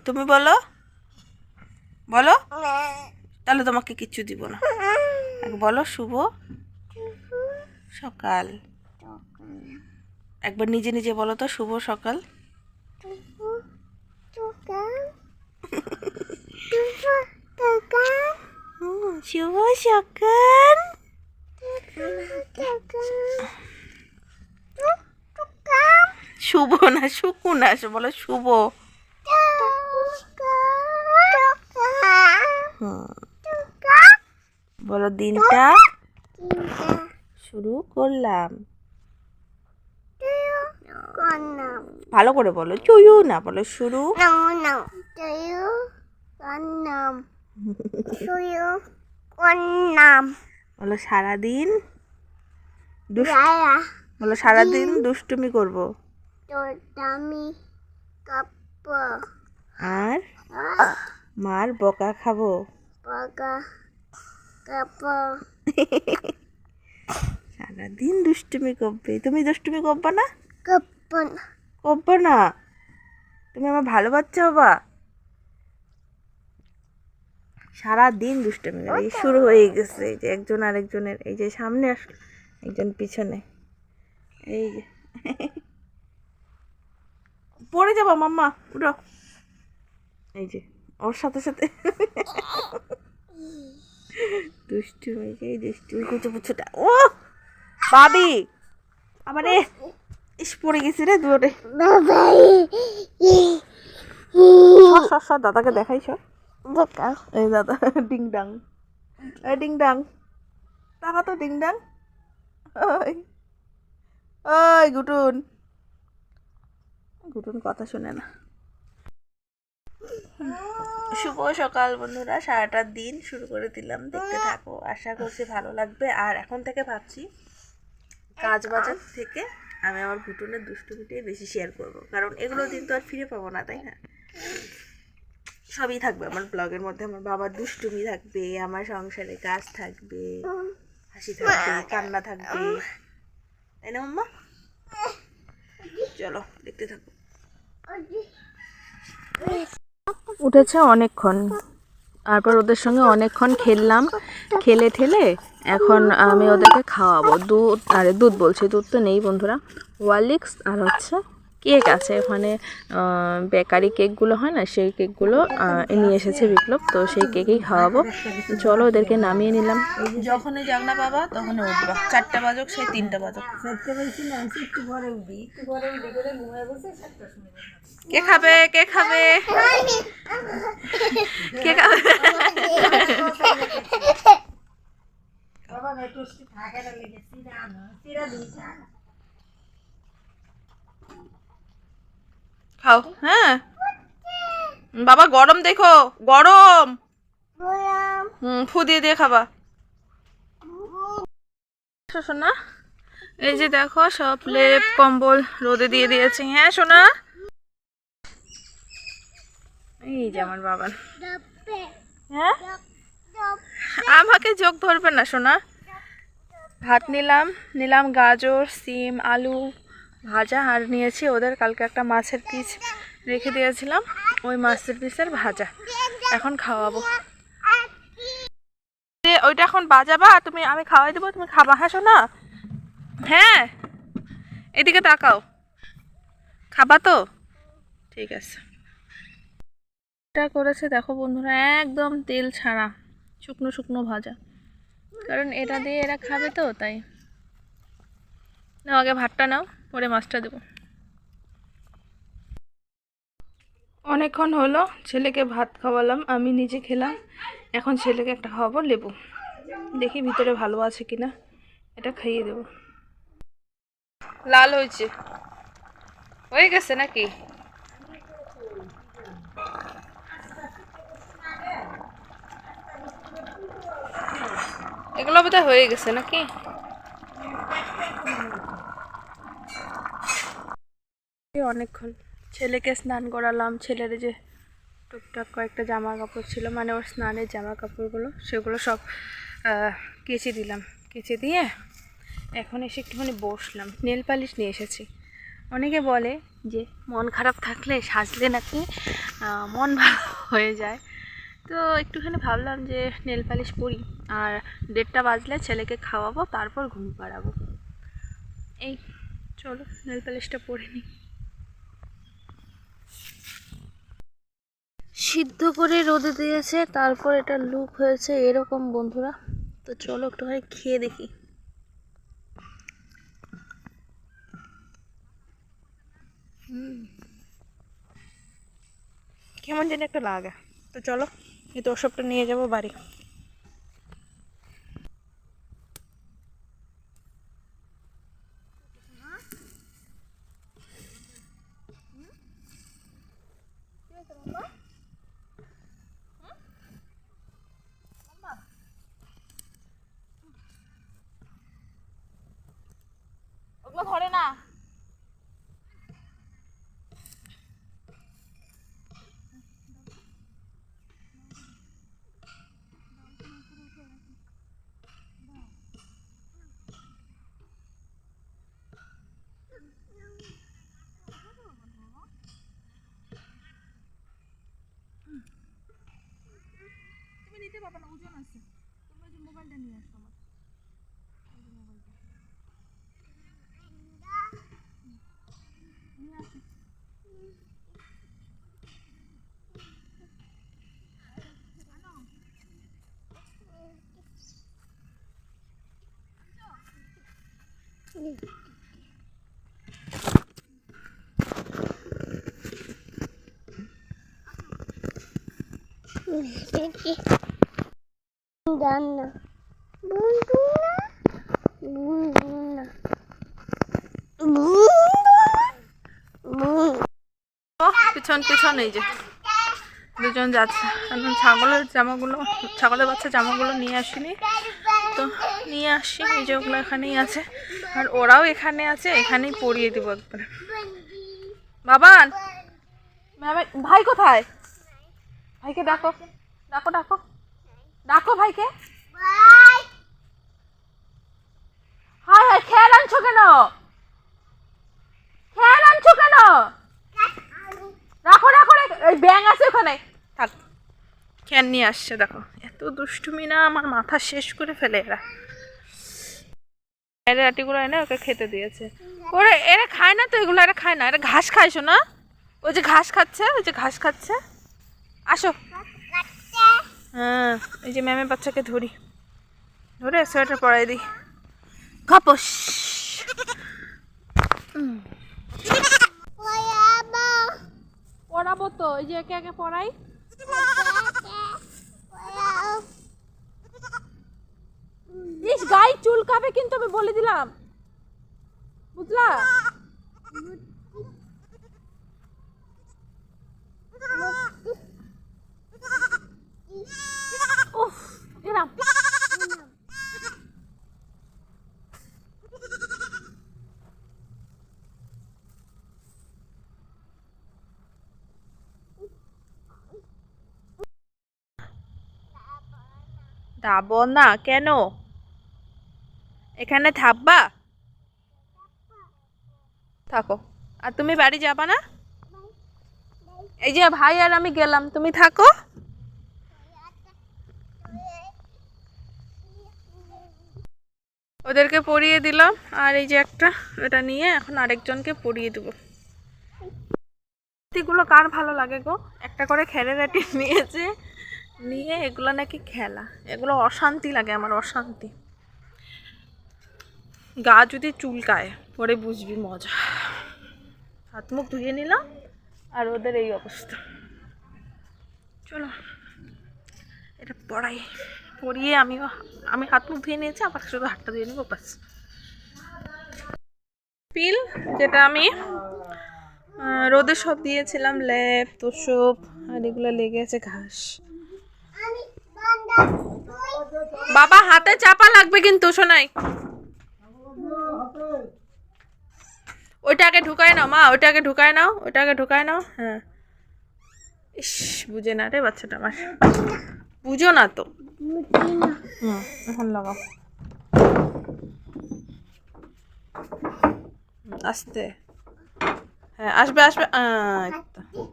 তুমি বলো বলো, তাহলে তোমাকে কিচ্ছু দিব না। বলো শুভ সকাল। একবার নিজে নিজে বলো তো, শুভ সকাল। শুভ সকাল। শুভ না শুকুনা, বলো শুভ। বলো দিনটা শুরু করলাম। ভালো করে বলো, চুয়ু না, বলো শুরু। বলো সারাদিন বলো সারাদিন দুষ্টুমি করবো আর মার বকা খাবো। সারাদিন দুষ্টুমি করবে। তুমি দুষ্টুমি করবা না? করবা না? তুমি আমার ভালো বাচ্চা হবা। সারাদিন দুষ্টুমি করে। এই শুরু হয়ে গেছে, এই যে একজন আরেকজনের, এই যে সামনে আসলো একজন, পিছনে এই যে পড়ে যাবো মাম্মা, উঠো। এই যে ওর সাথে সাথে দুষ্টুমি, এই দুষ্টুমি কুচু পুচুটা। ও ভাবি আমার ইস পড়ে গেছি রে দূরে। দাদাকে দেখাই সব। এই দাদা ডিং ডাং, এই ডিং ডাং, টাকা তো ডিং ডাং। ওই গুটুন, গুটুন কথা শুনে না। শুভ সকাল বন্ধুরা, সারাটা দিন শুরু করে দিলাম, দেখতে থাকো, আশা করছি ভালো লাগবে। আর এখন থেকে ভাবছি কাজ বাজার থেকে আমি আমার ঘুটুনের দুষ্টুমিটাই বেশি শেয়ার করব, কারণ এগুলো দিন তো আর ফিরে পাবো না, তাই না? সবই থাকবে আমার ব্লগের মধ্যে। আমার বাবার দুষ্টুমি থাকবে, আমার সংসারে কাজ থাকবে, হাসি থাকবে, কান্না থাকবে, তাই না মাম্মা? চলো দেখতে থাকো। উঠেছে অনেকক্ষণ, তারপর ওদের সঙ্গে অনেকক্ষণ খেললাম, খেলে ঠেলে এখন আমি ওদেরকে খাওয়াবো। দুধ বলছি, দুধ তো নেই বন্ধুরা, ওয়ারলিক্স আর হচ্ছে কেক আছে ওখানে, বেকারি কেকগুলো হয় না, সেই কেকগুলো নিয়ে এসেছে বিপ্লব, তো সেই কেকেই খাওয়াবো। চলো ওদেরকে নামিয়ে নিলাম। যখনই যাক না বাবা তখনই উঠবা, 4টা বাজক সেই 3টা বাজক। কে খাবে কে খাবে কে খাবে? খাও। হ্যাঁ বাবা, গরম দেখো, গরম। ফু দিয়ে দিয়ে খাবা। সোনা এই যে দেখো সব লেপ কম্বল রোদে দিয়ে দিয়েছি। হ্যাঁ সোনা, এই যে আমার বাবা। হ্যাঁ আমাকে চোখ ধরবে না সোনা। ভাত নিলাম গাজর, সিম, আলু ভাজা, আর নিয়েছি ওদের কালকে একটা মাছের পিস রেখে দিয়েছিলাম, ওই মাছের পিসের ভাজা এখন খাওয়াবো। ওইটা এখন বাজাবা, তুমি, আমি খাওয়াই দেবো, তুমি খাবা। হ্যাঁ সোনা, হ্যাঁ এদিকে তাকাও, খাবা তো? ঠিক আছে। এটা করেছে দেখো বন্ধুরা, একদম তেল ছাড়া শুকনো শুকনো ভাজা, কারণ এটা দিয়ে এরা খাবে তো, তাই। নাও আগে ভাতটা নাও, পরে মাছটা দেবো। অনেকক্ষণ হলো ছেলেকে ভাত খাওয়ালাম, আমি নিজে খেলাম, এখন ছেলেকে একটা খাওয়াবো লেবু, দেখি ভিতরে ভালো আছে কিনা, এটা খাইয়ে দেবো। লাল হয়ে গেছে নাকি? এগুলো বোধহয় হয়ে গেছে নাকি? অনেকক্ষণ ছেলেকে স্নান করালাম, ছেলের যে টুকটাক কয়েকটা জামা কাপড় ছিল, মানে ওর স্নানের জামা কাপড়গুলো, সেগুলো সব কেচে দিলাম। কেচে দিয়ে এখন এসে একটুখানি বসলাম, নেল পালিশ নিয়ে এসেছি, অনেকে বলে যে মন খারাপ থাকলে সাজলে নাকি মন ভালো হয়ে যায়। তো একটুখানি ভাবলাম যে নেল পালিশ পরি, আর 1:30 বাজলে ছেলেকে খাওয়াবো, তারপর ঘুম পাড়াবো। এই চলো নেল পালিশটা পরে নিই। সিদ্ধ করে রোদে দিয়েছে, তারপর এটা লুক হয়েছে এরকম বন্ধুরা। তো চলো একটুখানি খেয়ে দেখি। কেমন যেন একটা লাগে। তো চলো এই তো ওসবটা নিয়ে যাবো বাড়ি। ওগুলো ধরে না। তুমি নিতে পারবে না, ওজন আছে। তুমি যে মোবাইলটা নিয়ে আসো আমার। নিয়ে আসো। পিছন পিছন এই যে দুজন যাচ্ছে। এখন ছাগলের বাচ্চা জামাগুলো নিয়ে আসিনি, তো নিয়ে আসি। এই যে ওগুলো এখানেই আছে, আর ওরাও এখানে আছে, এখানেই পরিয়ে দিব একবারে। বাবান, ভাই কোথায়? ভাইকে ডাকো, ডাকো ডাকো ডাকো ভাইকে। হাই হাই, খেয়াল আনছো কেন? খেয়াল আনছো কেন? রাখো রাখো, ওই ব্যাং আছে ওখানে, থাক। খেয়াল নিয়ে আসছে, দেখো এত দুষ্টুমি না, আমার মাথা শেষ করে ফেলে এরা। এর আটিগুলো এনে ওকে খেতে দিয়েছে। ওরা এরা খায় না তো, এগুলো এরা খায় না, এরা ঘাস খাইছো না? ওই যে ঘাস খাচ্ছে, ওই যে ঘাস খাচ্ছে। আসো। হ্যাঁ, এই যে ম্যামের বাচ্চাকে ধরে সোয়েটার পরাই দিই। খপস। পড়াবো তো, এই যে একে একে পড়াই। ইস, গায়ে চুলকাবে কিন্তু, আমি বলে দিলাম, বুঝলা? উফ, এরাম। যাবো না কেন? এখানে থাকবা? থাকো। আর তুমি বাড়ি যাবা না? এই যে ভাই আর আমি গেলাম, তুমি থাকো। ওদেরকে পরিয়ে দিলাম, আর এই যে একটা, এটা নিয়ে এখন আরেকজনকে পরিয়ে দেবো। এগুলো কার ভালো লাগে গো? একটা করে খেলের আটি নিয়েছে, নিয়ে এগুলো নাকি খেলা। এগুলো অশান্তি লাগে আমার, অশান্তি। গা যদি চুলকায় পরে বুঝবি মজা। হাত মুখ ধুয়ে নিলাম, আর ওদের এই অবস্থা। চলো এটা পরিয়ে আমি হাত মুখ ধুয়ে নিয়েছি, আবার শুধু হাতটা ধুয়ে নেবো বাস। পিল যেটা আমি রোদে সব দিয়েছিলাম, লেপ তোষক, আর এগুলো লেগে আছে ঘাস। বাবা হাতে চাপা লাগবে কিন্তু, শোনাই। ওইটাকে ঢুকায় নাও মা, ওইটাকে ঢুকায় নাও। হ্যাঁ, ইস, বুঝে না রে বাচ্চাটা আমার, বুঝো না তো। এখন লাগাও আস্তে। হ্যাঁ আসবে আসবে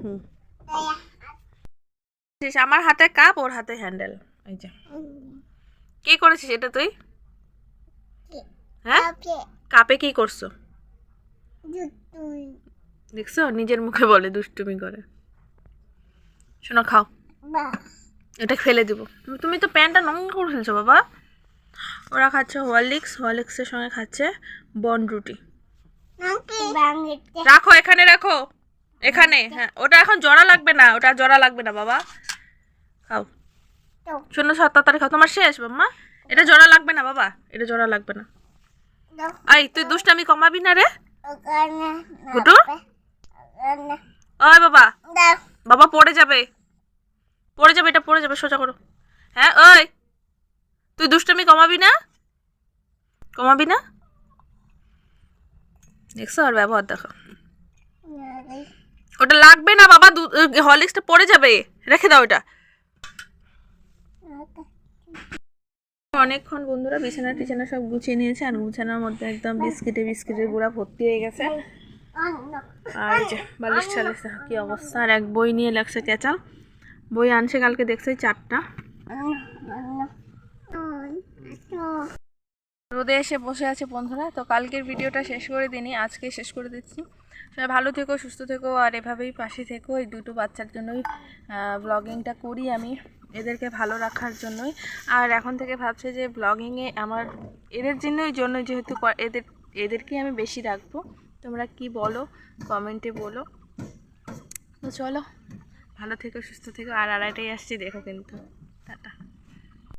হুম আমার হাতে কাপ, ওর হাতে হ্যান্ডেল। এই যে কি করেছিস এটা তুই? হ্যাঁ কাপে কি করছো? দেখছো নিজের মুখে বলে দুষ্টুমি করে। শোনো খাও, এটা ফেলে দিব। তুমি তো প্যানটা নোংরা করে ফেলছো বাবা। ওরা খাচ্ছে হরলিক্সের সঙ্গে খাচ্ছে বনরুটি। রাখো এখানে, রাখো এখানে। হ্যাঁ ওটা এখন জড়া লাগবে না, ওটা জড়া লাগবে না বাবা। খাও, শোনো তাড়াতাড়ি খাও, তোমার শেষ মাম্মা। এটা জড়া লাগবে না বাবা, এটা জড়া লাগবে না। এই তুই দুষ্টামি কমাবি না রে গুটু। ওই বাবা, বাবা পড়ে যাবে, পড়ে যাবে, এটা পড়ে যাবে, সোজা করো। হ্যাঁ ওই তুই দুষ্টামি কমাবি না, কমাবি না। দেখছো আর ব্যবহার দেখো। ওটা লাগবে না বাবা, হরলিক্সটা পড়ে যাবে, রেখে দাও ওটা। অনেকক্ষণ বন্ধুরা বিছানা টিছানা সব গুছিয়ে নিয়েছে, আর গুছানোর মধ্যে একদম বিস্কিটের গুঁড়া ভর্তি হয়ে গেছে। আর যে বালিশ টালিশ কি অবস্থা। আর এক বই নিয়ে লাগছে কেঁচা, বই আনছে কালকে দেখছে 4টা। রোদে এসে বসে আছে বন্ধুরা। তো কালকের ভিডিওটা শেষ করে দিইনি, আজকে শেষ করে দিচ্ছি। সবাই ভালো থেকো, সুস্থ থেকো, আর এভাবেই পাশে থেকো। এই দুটো বাচ্চার জন্যই ব্লগিংটা করি আমি, এদেরকে ভালো রাখার জন্যই। আর এখন থেকে ভাবছে যে ব্লগিংয়ে আমার এদের জন্যই যেহেতু এদেরকেই আমি বেশি রাখবো। তোমরা কি বলো কমেন্টে বলো। তো চলো ভালো থেকো, সুস্থ থেকো। আর আড়াইটাই আসছি দেখো কিন্তু। টাটা।